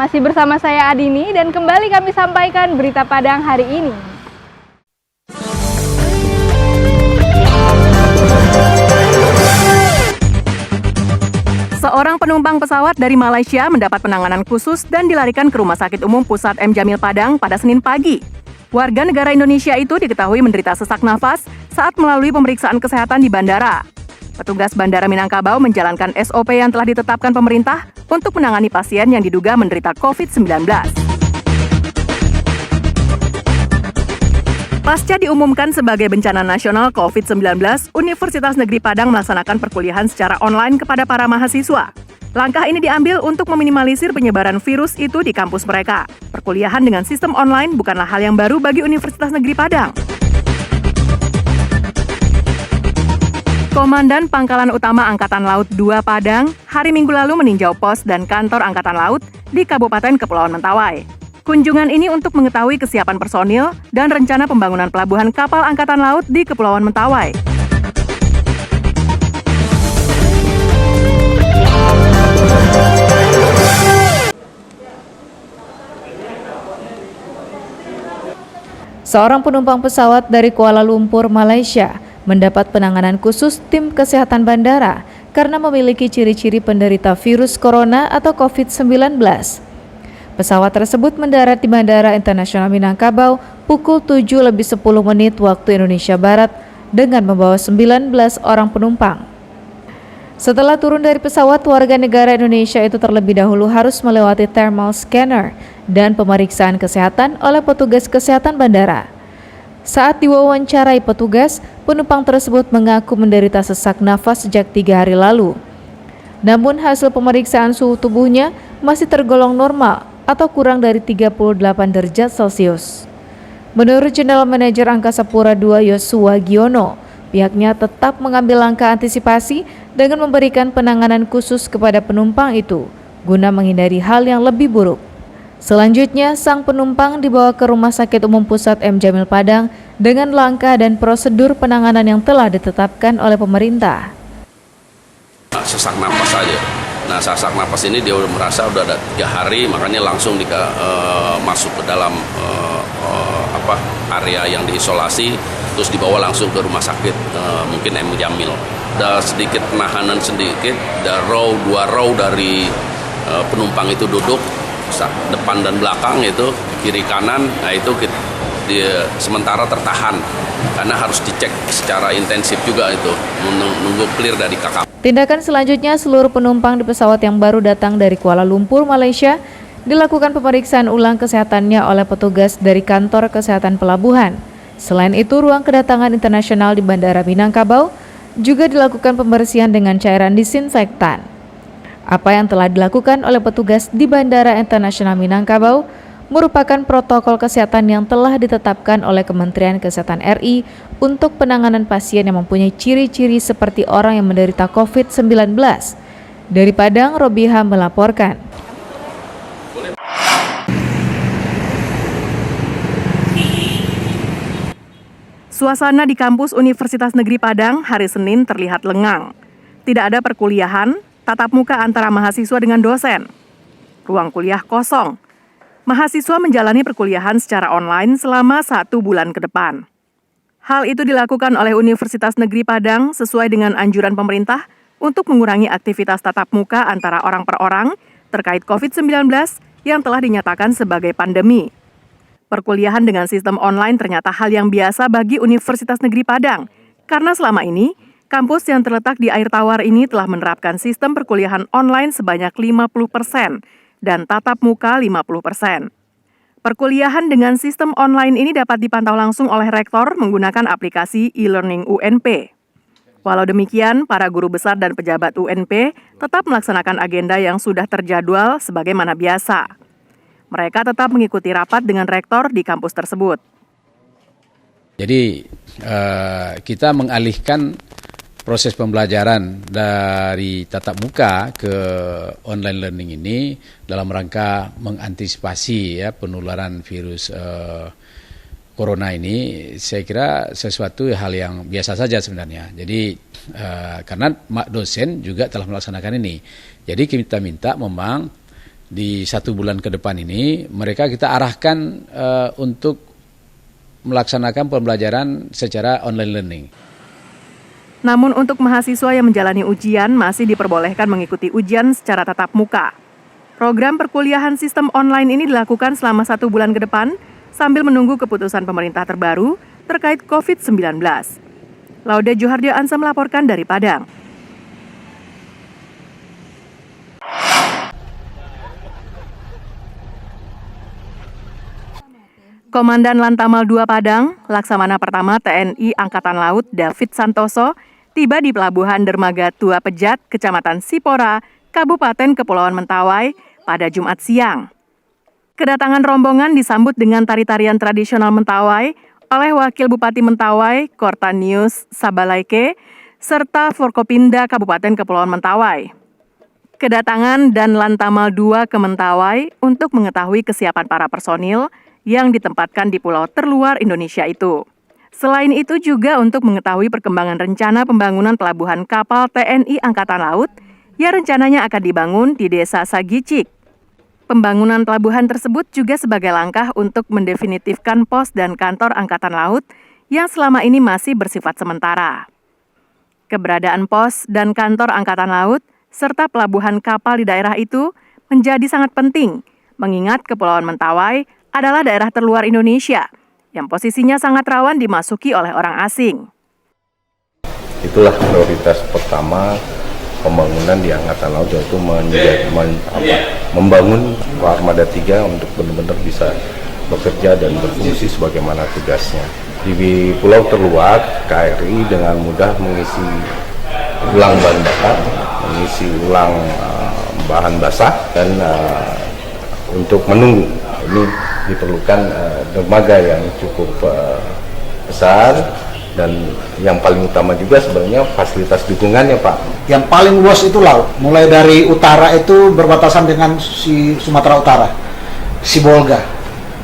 Masih bersama saya Adini dan kembali kami sampaikan berita Padang hari ini. Seorang penumpang pesawat dari Malaysia mendapat penanganan khusus dan dilarikan ke Rumah Sakit Umum Pusat M. Jamil Padang pada Senin pagi. Warga negara Indonesia itu diketahui menderita sesak nafas saat melalui pemeriksaan kesehatan di bandara. Petugas Bandara Minangkabau menjalankan SOP yang telah ditetapkan pemerintah untuk menangani pasien yang diduga menderita COVID-19. Pasca diumumkan sebagai bencana nasional COVID-19, Universitas Negeri Padang melaksanakan perkuliahan secara online kepada para mahasiswa. Langkah ini diambil untuk meminimalisir penyebaran virus itu di kampus mereka. Perkuliahan dengan sistem online bukanlah hal yang baru bagi Universitas Negeri Padang. Komandan Pangkalan Utama Angkatan Laut 2 Padang hari Minggu lalu meninjau pos dan kantor Angkatan Laut di Kabupaten Kepulauan Mentawai. Kunjungan ini untuk mengetahui kesiapan personil dan rencana pembangunan pelabuhan kapal Angkatan Laut di Kepulauan Mentawai. Seorang penumpang pesawat dari Kuala Lumpur, Malaysia, mendapat penanganan khusus tim kesehatan bandara karena memiliki ciri-ciri penderita virus corona atau COVID-19. Pesawat tersebut mendarat di Bandara Internasional Minangkabau pukul 7:10 waktu Indonesia Barat dengan membawa 19 orang penumpang. Setelah turun dari pesawat, warga negara Indonesia itu terlebih dahulu harus melewati thermal scanner dan pemeriksaan kesehatan oleh petugas kesehatan bandara. Saat diwawancarai petugas, penumpang tersebut mengaku menderita sesak nafas sejak 3 hari lalu. Namun hasil pemeriksaan suhu tubuhnya masih tergolong normal atau kurang dari 38 derajat Celcius. Menurut General Manager Angkasa Pura II Yosua Giono, pihaknya tetap mengambil langkah antisipasi dengan memberikan penanganan khusus kepada penumpang itu guna menghindari hal yang lebih buruk. Selanjutnya, sang penumpang dibawa ke Rumah Sakit Umum Pusat M. Jamil Padang dengan langkah dan prosedur penanganan yang telah ditetapkan oleh pemerintah. Sesak napas saja. Nah, sesak napas ini dia udah merasa udah ada 3 hari, makanya langsung masuk ke dalam area yang diisolasi, terus dibawa langsung ke rumah sakit mungkin M. Jamil. Ada sedikit penahanan sedikit, ada 2 row dari penumpang itu duduk, depan dan belakang itu, kiri kanan, nah itu dia sementara tertahan karena harus dicek secara intensif juga itu, menunggu clear dari KKP. Tindakan selanjutnya, seluruh penumpang di pesawat yang baru datang dari Kuala Lumpur, Malaysia, dilakukan pemeriksaan ulang kesehatannya oleh petugas dari kantor kesehatan pelabuhan. Selain itu, ruang kedatangan internasional di Bandara Minangkabau juga dilakukan pembersihan dengan cairan disinfektan. Apa yang telah dilakukan oleh petugas di Bandara Internasional Minangkabau merupakan protokol kesehatan yang telah ditetapkan oleh Kementerian Kesehatan RI untuk penanganan pasien yang mempunyai ciri-ciri seperti orang yang menderita COVID-19. Dari Padang, Robiha melaporkan. Suasana di kampus Universitas Negeri Padang hari Senin terlihat lengang. Tidak ada perkuliahan, tatap muka antara mahasiswa dengan dosen. Ruang kuliah kosong. Mahasiswa menjalani perkuliahan secara online selama 1 bulan ke depan. Hal itu dilakukan oleh Universitas Negeri Padang sesuai dengan anjuran pemerintah untuk mengurangi aktivitas tatap muka antara orang per orang terkait COVID-19 yang telah dinyatakan sebagai pandemi. Perkuliahan dengan sistem online ternyata hal yang biasa bagi Universitas Negeri Padang, karena selama ini kampus yang terletak di air tawar ini telah menerapkan sistem perkuliahan online sebanyak 50% dan tatap muka 50%. Perkuliahan dengan sistem online ini dapat dipantau langsung oleh rektor menggunakan aplikasi e-learning UNP. Walau demikian, para guru besar dan pejabat UNP tetap melaksanakan agenda yang sudah terjadwal sebagaimana biasa. Mereka tetap mengikuti rapat dengan rektor di kampus tersebut. Jadi kita mengalihkan proses pembelajaran dari tatap muka ke online learning ini dalam rangka mengantisipasi penularan virus corona ini. Saya kira sesuatu hal yang biasa saja sebenarnya. Jadi karena dosen juga telah melaksanakan ini. Jadi kita minta memang di 1 bulan ke depan ini, mereka kita arahkan untuk melaksanakan pembelajaran secara online learning. Namun untuk mahasiswa yang menjalani ujian masih diperbolehkan mengikuti ujian secara tatap muka. Program perkuliahan sistem online ini dilakukan selama 1 bulan ke depan sambil menunggu keputusan pemerintah terbaru terkait COVID-19. Lauda Juhardia Ansa melaporkan dari Padang. Komandan Lantamal 2 Padang, Laksamana Pertama TNI Angkatan Laut David Santoso, tiba di Pelabuhan Dermaga Tua Pejat, Kecamatan Sipora, Kabupaten Kepulauan Mentawai pada Jumat siang. Kedatangan rombongan disambut dengan tari-tarian tradisional Mentawai oleh Wakil Bupati Mentawai, Kortanius Sabalaike, serta Forkopimda Kabupaten Kepulauan Mentawai. Kedatangan dan Lantamal 2 ke Mentawai untuk mengetahui kesiapan para personil yang ditempatkan di pulau terluar Indonesia itu. Selain itu juga untuk mengetahui perkembangan rencana pembangunan pelabuhan kapal TNI Angkatan Laut yang rencananya akan dibangun di Desa Sagicik. Pembangunan pelabuhan tersebut juga sebagai langkah untuk mendefinitifkan pos dan kantor Angkatan Laut yang selama ini masih bersifat sementara. Keberadaan pos dan kantor Angkatan Laut serta pelabuhan kapal di daerah itu menjadi sangat penting, mengingat Kepulauan Mentawai adalah daerah terluar Indonesia yang posisinya sangat rawan dimasuki oleh orang asing. Itulah prioritas pertama pembangunan di Angkatan Laut, yaitu membangun Armada 3 untuk benar-benar bisa bekerja dan berfungsi sebagaimana tugasnya. Di pulau terluar, KRI dengan mudah mengisi ulang bahan bakar, mengisi ulang bahan basah, dan untuk menunggu ini diperlukan dermaga yang cukup besar, dan yang paling utama juga sebenarnya fasilitas dukungannya, Pak. Yang paling luas itu laut, mulai dari utara itu berbatasan dengan Sumatera Utara, Sibolga.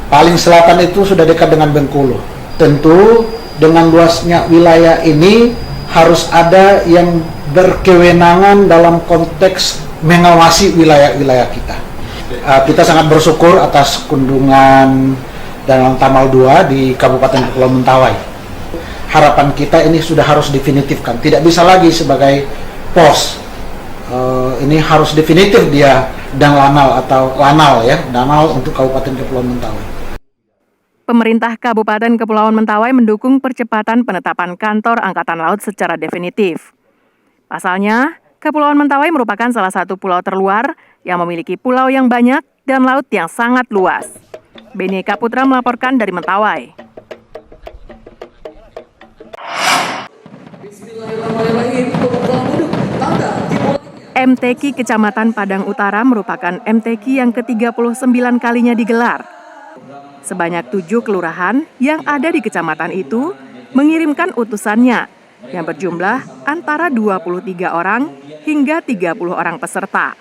Paling selatan itu sudah dekat dengan Bengkulu. Tentu dengan luasnya wilayah ini harus ada yang berkewenangan dalam konteks mengawasi wilayah-wilayah kita. Kita sangat bersyukur atas kunjungan dan Lantamal 2 di Kabupaten Kepulauan Mentawai. Harapan kita ini sudah harus definitifkan, tidak bisa lagi sebagai pos. Ini harus definitif dia dan lanal ya, danal untuk Kabupaten Kepulauan Mentawai. Pemerintah Kabupaten Kepulauan Mentawai mendukung percepatan penetapan kantor Angkatan Laut secara definitif. Pasalnya, Kepulauan Mentawai merupakan salah satu pulau terluar yang memiliki pulau yang banyak dan laut yang sangat luas. Beni Kaputra melaporkan dari Mentawai. MTQ Kecamatan Padang Utara merupakan MTQ yang ke-39 kalinya digelar. Sebanyak 7 kelurahan yang ada di kecamatan itu mengirimkan utusannya yang berjumlah antara 23 orang hingga 30 orang peserta.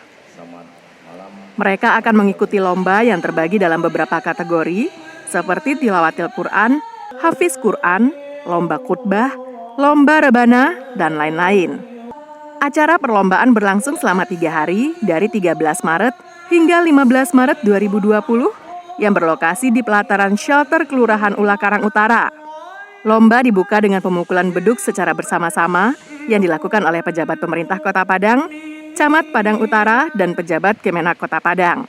Mereka akan mengikuti lomba yang terbagi dalam beberapa kategori seperti tilawatil Quran, hafiz Quran, lomba khutbah, lomba rebana, dan lain-lain. Acara perlombaan berlangsung selama 3 hari dari 13 Maret hingga 15 Maret 2020 yang berlokasi di pelataran shelter Kelurahan Ulakarang Utara. Lomba dibuka dengan pemukulan beduk secara bersama-sama yang dilakukan oleh pejabat pemerintah Kota Padang, Camat Padang Utara, dan pejabat Kemenak Kota Padang.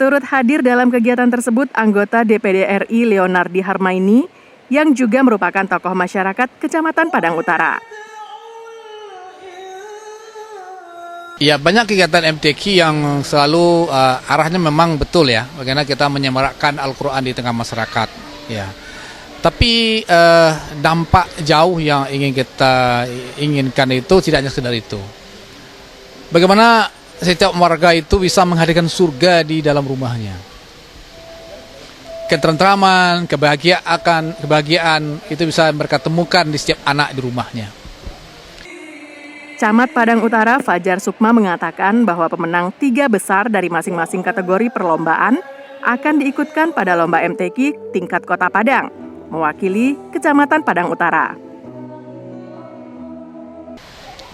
Turut hadir dalam kegiatan tersebut anggota DPD RI Leonardi Harmaini yang juga merupakan tokoh masyarakat Kecamatan Padang Utara. Ya, banyak kegiatan MTQ yang selalu arahnya memang betul ya, bagaimana kita menyemarakkan Al-Quran di tengah masyarakat. Ya, tapi dampak jauh yang ingin kita inginkan itu tidak hanya sekedar itu. Bagaimana setiap warga itu bisa menghadirkan surga di dalam rumahnya. Ketentraman, kebahagiaan itu bisa mereka temukan di setiap anak di rumahnya. Camat Padang Utara Fajar Sukma mengatakan bahwa pemenang 3 besar dari masing-masing kategori perlombaan akan diikutkan pada lomba MTQ tingkat Kota Padang, mewakili Kecamatan Padang Utara.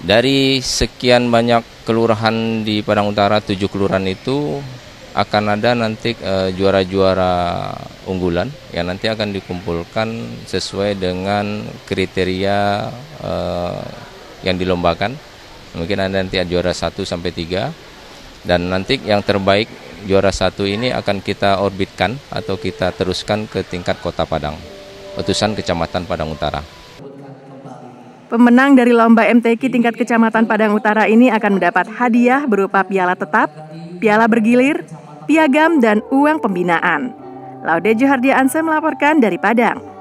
Dari sekian banyak kelurahan di Padang Utara, 7 kelurahan itu akan ada nanti juara-juara unggulan yang nanti akan dikumpulkan sesuai dengan kriteria yang dilombakan. Mungkin ada nanti juara 1 sampai 3 dan nanti yang terbaik juara 1 ini akan kita orbitkan atau kita teruskan ke tingkat Kota Padang, utusan Kecamatan Padang Utara. Pemenang dari lomba MTQ tingkat Kecamatan Padang Utara ini akan mendapat hadiah berupa piala tetap, piala bergilir, piagam, dan uang pembinaan. Laude Johardia Anse melaporkan dari Padang.